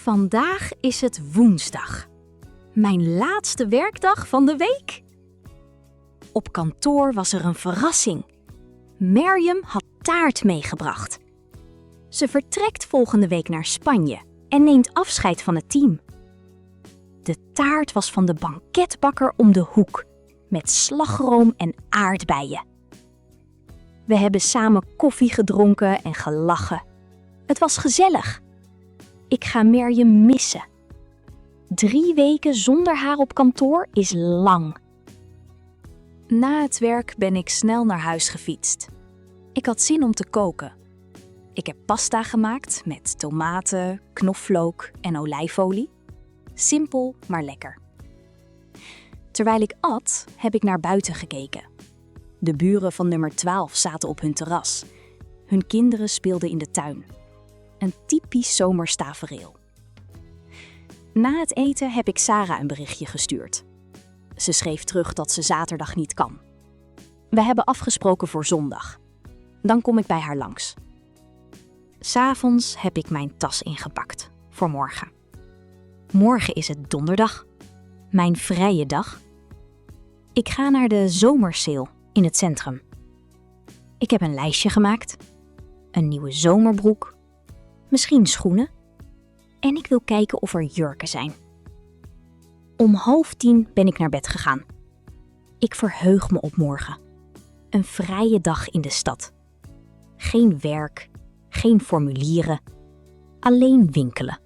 Vandaag is het woensdag. Mijn laatste werkdag van de week. Op kantoor was er een verrassing. Merjam had taart meegebracht. Ze vertrekt volgende week naar Spanje en neemt afscheid van het team. De taart was van de banketbakker om de hoek, met slagroom en aardbeien. We hebben samen koffie gedronken en gelachen. Het was gezellig. Ik ga Merjam missen. 3 weken zonder haar op kantoor is lang. Na het werk ben ik snel naar huis gefietst. Ik had zin om te koken. Ik heb pasta gemaakt met tomaten, knoflook en olijfolie. Simpel, maar lekker. Terwijl ik at, heb ik naar buiten gekeken. De buren van nummer 12 zaten op hun terras. Hun kinderen speelden in de tuin. Een typisch zomers tafereel. Na het eten heb ik Sarah een berichtje gestuurd. Ze schreef terug dat ze zaterdag niet kan. We hebben afgesproken voor zondag. Dan kom ik bij haar langs. 'S Avonds heb ik mijn tas ingepakt voor morgen. Morgen is het donderdag, mijn vrije dag. Ik ga naar de zomersale in het centrum. Ik heb een lijstje gemaakt, een nieuwe zomerbroek, misschien schoenen en ik wil kijken of er jurken zijn. Om 9:30 ben ik naar bed gegaan. Ik verheug me op morgen. Een vrije dag in de stad. Geen werk, geen formulieren, alleen winkelen.